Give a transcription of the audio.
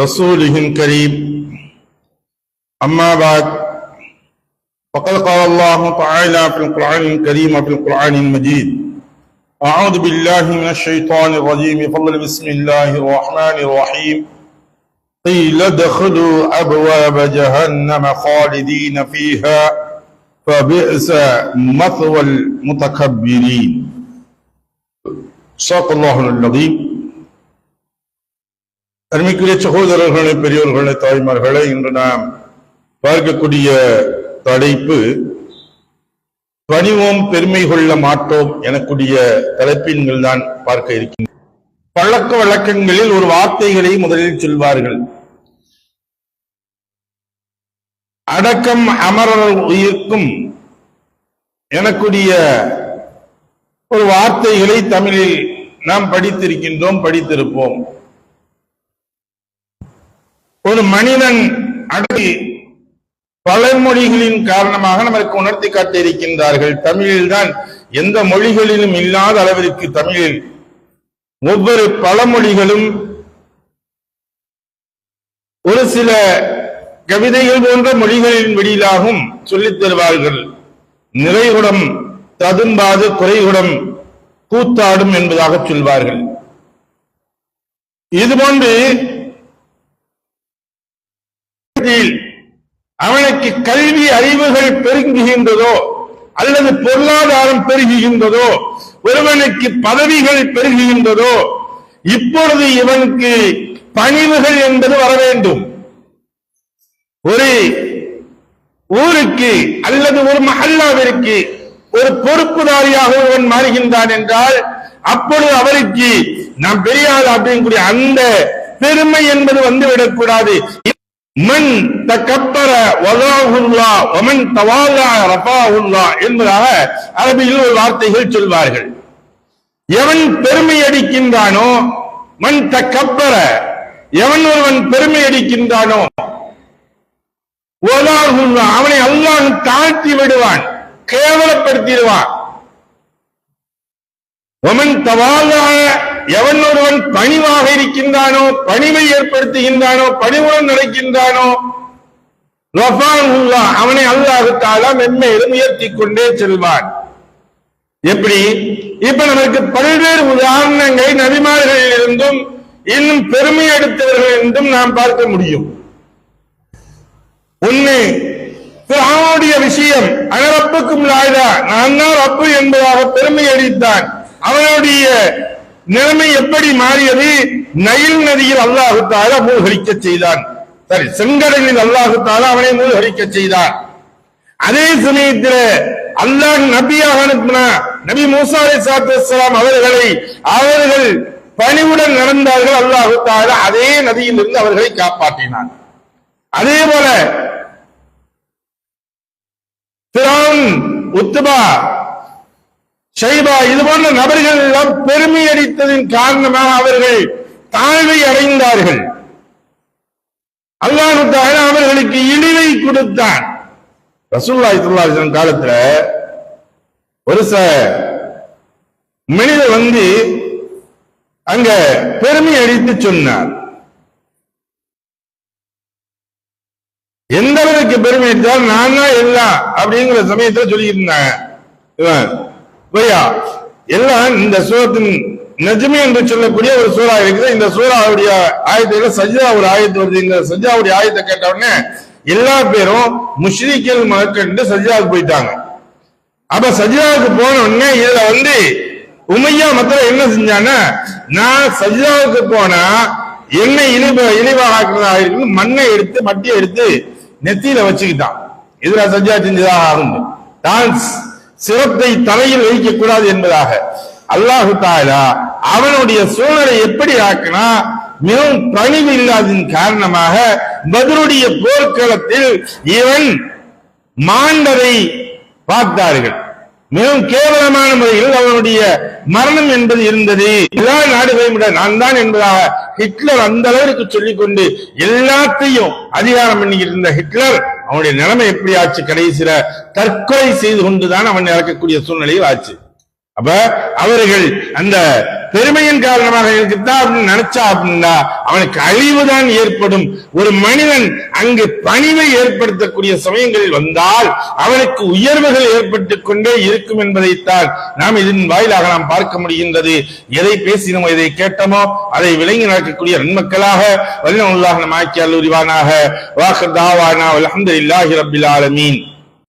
رسوله الكريم. أما بعد، فقد قال الله تعالى في القرآن الكريم وفي القرآن المجيد: أعوذ بالله من الشيطان الرجيم. فضل بسم الله الرحمن الرحيم. قيل ادخلوا أبواب جهنم خالدين فيها فبئس مثوى المتكبرين. صدق الله العظيم. அருமைக்குரிய சகோதரர்களே, பெரியோர்களே, தாய்மார்களே, இன்று நாம் பார்க்கக்கூடிய தலைப்பு பணிவோம் பெருமை கொள்ள மாட்டோம் எனக்கூடிய தலைப்பின் மேல் தான் பார்க்க இருக்கின்றோம். பழக்க வழக்கங்களில் ஒரு வார்த்தைகளை முதலில் சொல்வார்கள்: அடக்கம் அமரர் உயிர்க்கும் எனக்கூடிய ஒரு வார்த்தைகளை தமிழில் நாம் படித்திருக்கின்றோம், படித்திருப்போம். ஒரு மனிதன் அடக்கி பழமொழிகளின் காரணமாக நமக்கு உணர்த்தி காட்டியிருக்கின்றார்கள். தமிழில் தான் எந்த மொழிகளிலும் இல்லாத அளவிற்கு தமிழில் ஒவ்வொரு பழமொழிகளும் ஒரு சில கவிதைகள் போன்ற மொழிகளின் வெளியிலாகவும் சொல்லித் தருவார்கள். நிறைகுடம் ததும்பாது குறைகுடம் கூத்தாடும் என்பதாக சொல்வார்கள். இதுபோன்று அவனுக்கு கல்வி அறிவுகள் பெருகுகின்றதோ அல்லது பொருளாதாரம் பெருகுகின்றதோ, ஒருவனுக்கு பதவிகள் பெருகுகின்றதோ, இப்பொழுது இவனுக்கு பணிவுகள் என்பது வர வேண்டும். ஒரு ஊருக்கு அல்லது ஒரு மஹல்லாவிற்கு ஒரு பொறுப்புதாரியாக ஒருவன் மாறுகின்றான் என்றால் அப்பொழுது அவருக்கு நாம் பெரியாள் அப்படிங்கக்கூடிய அந்த பெருமை என்பது வந்துவிடக்கூடாது. மன் தக்கப்பர வலாஹுல்லா வமன் தவாலா ரஃபாஹுல்லா என்பதாக அரபியில் ஒரு வார்த்தைகள் சொல்வார்கள். எவன் பெருமை அடிக்கின்றானோ, மன் தக்கப்பர, எவன் ஒருவன் பெருமை அடிக்கின்றானோ, வலாஹுல்லா, அவனை அல்லாஹ் தாழ்த்தி விடுவான், கேவலப்படுத்திடுவான். வமன் தவாலா, எவன் ஒருவன் பணிவாக இருக்கின்றானோ, பணிவை ஏற்படுத்துகின்றானோ, பணிவுடன் நடக்கின்றானோ, ரஃபாஹுல்லா, அவனை அல்லாஹ் தஆலா மென்மேலும் உயர்த்திக் கொண்டே செல்வான். எப்படி? இப்ப நமக்கு பல்வேறு உதாரணங்களை நபிமார்களில் இருந்தும் இன்னும் பெருமை எடுத்தவர்கள் என்றும் நாம் பார்க்க முடியும். ஒண்ணு, ஃபிரௌனுடைய விஷயம். அனரப்புக்கும் லாயிலா, நான் தான் ரப்பு என்பதாக பெருமை அடித்தான். அவனுடைய நிலைமை எப்படி மாறியது? நைல் நதியில் அல்லாஹ் தஆலா மூழ்கடிக்க செய்தான். சரி, செங்கடலில் அல்லாஹ் தஆலா அவனை மூழ்கடிக்க செய்தான். அதே சமயத்தில் அல்லாஹ் நபியாக அனுப்பின நபி மூசா அலைஹிஸ்ஸலாம் அவர்கள் பணிவுடன் நடந்தார்கள். அல்லாஹ் தஆலா அதே நதியில் இருந்து அவர்களை காப்பாற்றினான். அதே போல ஃபிரௌன், உத்பா, ஷைபா, இது போன்ற நபர்கள் எல்லாம் பெருமை அடித்ததின் காரணமாக அவர்கள் தாழ்வை அடைந்தார்கள். அல்லாஹ் தஆலா அவர்களுக்கு இழிவை கொடுத்தான். ரசூலுல்லாஹி ஸல்லல்லாஹு அலைஹி வஸல்லம் காலத்துல ஒரு மனிதர் வந்து அங்க பெருமை அடித்து சொன்னார். எந்த அளவுக்கு பெருமை அடித்தால் நான் தான் எல்லாம் அப்படிங்கிற சமயத்துல சொல்லியிருந்தாங்க. எல்லாம் இந்த சூரத்தின் நஜ்மி என்று சொல்லக்கூடிய ஒரு சூறா இருக்குது. இந்த சூறாவுடைய ஆயத்துல சஜ்தா ஒரு ஆயத்து வருது. இந்த சஜ்தாவுடைய ஆயத்தை கேட்ட உடனே எல்லா பேரும் முஷ்ரிக்கள் மக்கள் சஜ்தாவுக்கு போயிட்டாங்க. அப்ப சஜ்தாவுக்கு போன உடனே இதுல வந்து உமையா மத்திர என்ன செஞ்சான்னா, நான் சஜ்தாவுக்கு போனா என்ன இழிவாக இருக்கு, மண்ணை எடுத்து மட்டியை எடுத்து நெத்தியில வச்சுக்கிட்டான். இதுல சஜ்தா செஞ்சதாக ஆகும். தான் சிரத்தை தலையில் வைக்க கூடாது என்பதாக அல்லாஹ் தஆலா அவனுடைய சூழலை எப்படி ஆக்கினா, மிகவும் பணிவு இல்லாததின் காரணமாக பத்ருடைய போர்க்களத்தில் இவன் மாண்டதை பார்த்தார்கள். மிகவும் கேவலமான முறையில் அவனுடைய மரணம் என்பது இருந்தது. எல்லா நாடுகளையும் விட நான் தான் என்பதாக ஹிட்லர் அந்த அளவிற்கு சொல்லிக் கொண்டு எல்லாத்தையும் அதிகாரம் பண்ணிக்கிட்டு இருந்த ஹிட்லர் அவனுடைய நிலைமை எப்படி ஆச்சு? கடைசியில தற்கொலை செய்து கொண்டுதான் அவன் இறக்கக்கூடிய சூழ்நிலையில் ஆச்சு. அப்ப அவர்கள் அந்த பெருமையின் காரணமாக இருக்குதான் அப்படின்னு நினைச்சா அப்படின்னா அவனுக்கு அழிவுதான் ஏற்படும். ஒரு மனிதன் அங்கு பணிவை ஏற்படுத்தக்கூடிய சமயங்களில் வந்தால் அவனுக்கு உயர்வுகள் ஏற்பட்டுக் கொண்டே இருக்கும் என்பதைத்தான் நாம் இதன் வாயிலாக நாம் பார்க்க முடிகின்றது. எதை பேசினோமோ எதை கேட்டோமோ அதை விளங்கி நடக்கக்கூடிய நன்மக்களாக வல்லல்லாஹ் நம் ஆக்கி அருள்வானாக. வாஹிர் தாவானா அல்ஹம்துலில்லாஹி ரப்பில் ஆலமீன்.